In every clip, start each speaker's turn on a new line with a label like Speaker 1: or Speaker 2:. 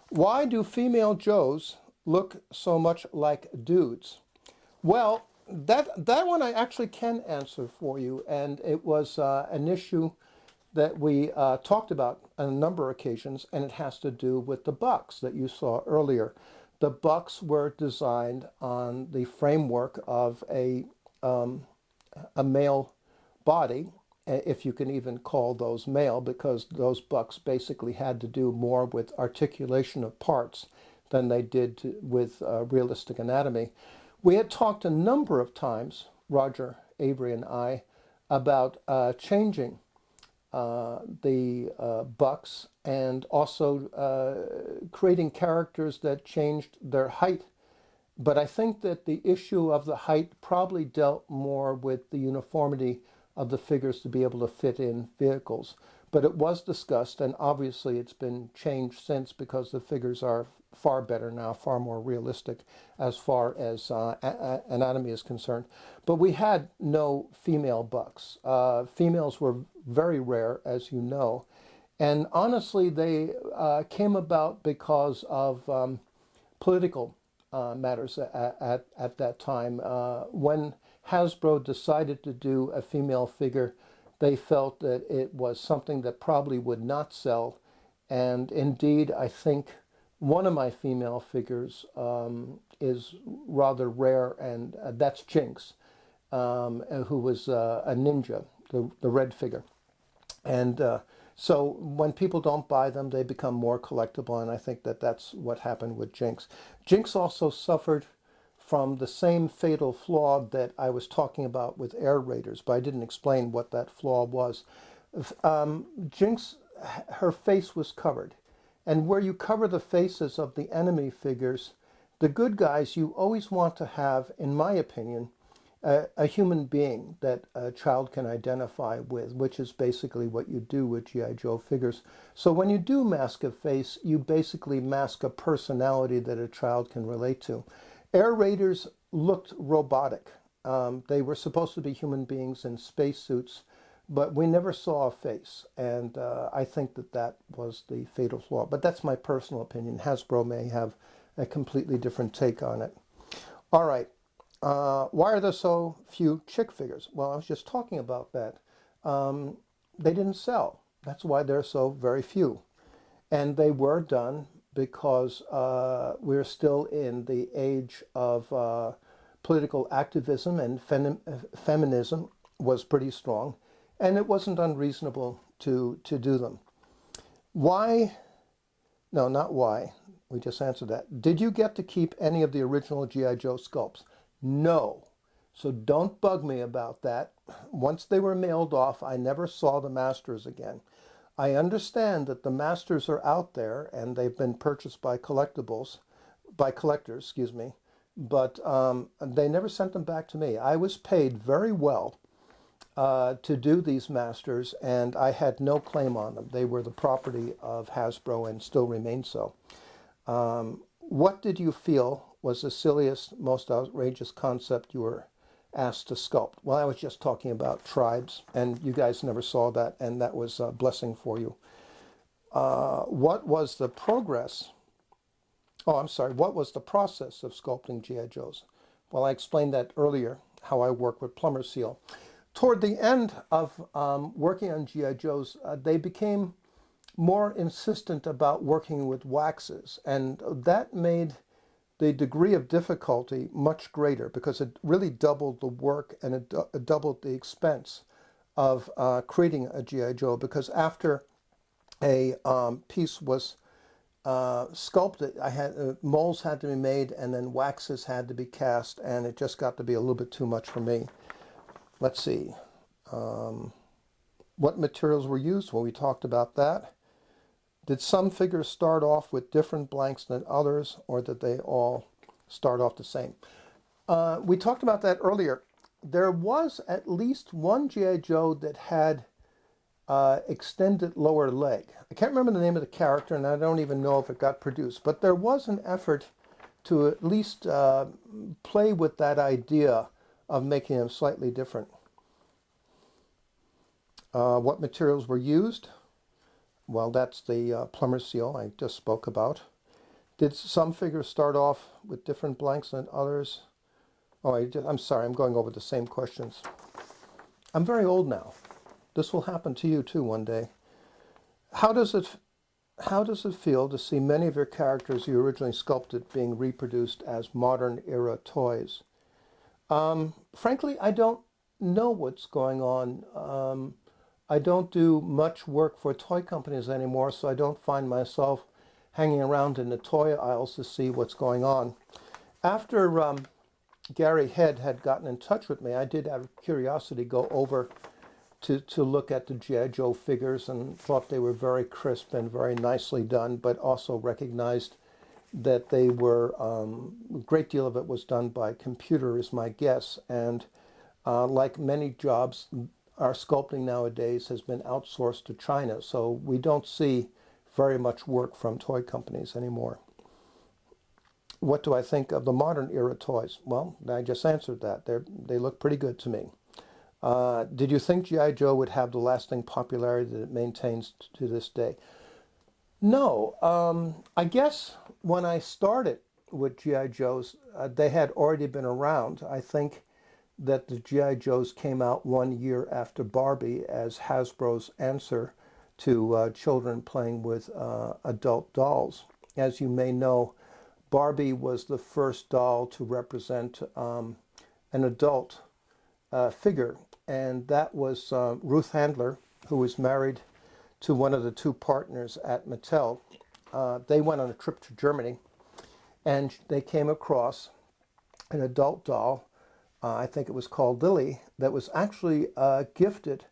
Speaker 1: Why do female Joes look so much like dudes? Well, that one I actually can answer for you, and it was an issue that we talked about on a number of occasions, and it has to do with the bucks that you saw earlier. The bucks were designed on the framework of a male body, if you can even call those male, because those bucks basically had to do more with articulation of parts than they did with realistic anatomy. We had talked a number of times, Roger, Avery, and I, about changing the bucks and also creating characters that changed their height. But I think that the issue of the height probably dealt more with the uniformity of the figures to be able to fit in vehicles. But it was discussed, and obviously it's been changed since because the figures are far better now, far more realistic as far as anatomy is concerned. But we had no female bucks. Females were very rare, as you know. And honestly, they came about because of political matters at that time. When Hasbro decided to do a female figure, they felt that it was something that probably would not sell. And indeed, I think one of my female figures is rather rare, and that's Jinx, who was a ninja, the red figure. And so when people don't buy them, they become more collectible, and I think that that's what happened with Jinx. Jinx also suffered from the same fatal flaw that I was talking about with Air Raiders, but I didn't explain what that flaw was. Jinx, her face was covered, and where you cover the faces of the enemy figures, the good guys, you always want to have, in my opinion, a human being that a child can identify with, which is basically what you do with G.I. Joe figures. So when you do mask a face, you basically mask a personality that a child can relate to. Air Raiders looked robotic. They were supposed to be human beings in spacesuits, but we never saw a face. And I think that that was the fatal flaw. But that's my personal opinion. Hasbro may have a completely different take on it. All right. Why are there so few chick figures? Well, I was just talking about that. They didn't sell. That's why there are so very few. And they were done because we're still in the age of political activism, and feminism was pretty strong, and it wasn't unreasonable to do them. Why? No, not why. We just answered that. Did you get to keep any of the original G.I. Joe sculpts? No. So don't bug me about that. Once they were mailed off, I never saw the masters again. I understand that the masters are out there and they've been purchased by collectors, excuse me, but they never sent them back to me. I was paid very well to do these masters, and I had no claim on them. They were the property of Hasbro and still remain so. What did you feel was the silliest, most outrageous concept you were asked to sculpt? Well, I was just talking about tribes, and you guys never saw that, and that was a blessing for you. What was the progress? Oh, I'm sorry. What was the process of sculpting G.I. Joes? Well, I explained that earlier, how I work with plumber seal. Toward the end of working on G.I. Joes, they became more insistent about working with waxes, and that made the degree of difficulty much greater because it really doubled the work and it doubled the expense of creating a G.I. Joe, because after a piece was sculpted, molds had to be made, and then waxes had to be cast, and it just got to be a little bit too much for me. Let's see. What materials were used? Well, we talked about that. Did some figures start off with different blanks than others, or did they all start off the same? We talked about that earlier. There was at least one G.I. Joe that had extended lower leg. I can't remember the name of the character, and I don't even know if it got produced, but there was an effort to at least play with that idea of making them slightly different. What materials were used? Well, that's the plumber seal I just spoke about. Did some figures start off with different blanks than others? Oh, I'm sorry, I'm going over the same questions. I'm very old now. This will happen to you too one day. How does it feel to see many of your characters you originally sculpted being reproduced as modern era toys? Frankly, I don't know what's going on. I don't do much work for toy companies anymore, so I don't find myself hanging around in the toy aisles to see what's going on. After Gary Head had gotten in touch with me, I did have curiosity go over to look at the G.I. Joe figures and thought they were very crisp and very nicely done, but also recognized that they were, a great deal of it was done by computer is my guess. And like many jobs, our sculpting nowadays has been outsourced to China, so we don't see very much work from toy companies anymore. What do I think of the modern era toys? Well, I just answered that. They look pretty good to me. Did you think G.I. Joe would have the lasting popularity that it maintains to this day? No. I guess when I started with G.I. Joes, they had already been around. I think that the G.I. Joes came out 1 year after Barbie as Hasbro's answer to children playing with adult dolls. As you may know, Barbie was the first doll to represent an adult figure, and that was Ruth Handler, who was married to one of the two partners at Mattel. They went on a trip to Germany, and they came across an adult doll, I think it was called Lily, that was actually gifted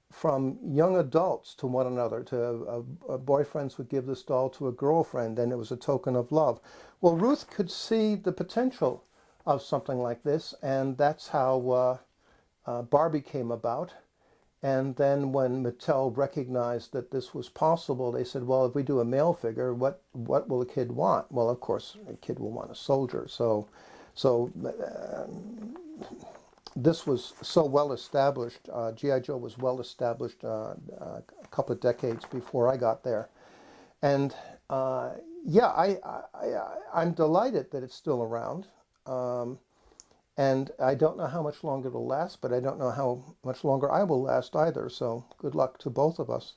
Speaker 1: from young adults to one another. Boyfriends would give this doll to a girlfriend, and it was a token of love. Well, Ruth could see the potential of something like this, and that's how Barbie came about. And then when Mattel recognized that this was possible, they said, well, if we do a male figure, what will a kid want? Well, of course, a kid will want a soldier. So this was so well established. G.I. Joe was well established a couple of decades before I got there. And yeah, I'm delighted that it's still around. And I don't know how much longer it'll last, but I don't know how much longer I will last either. So good luck to both of us.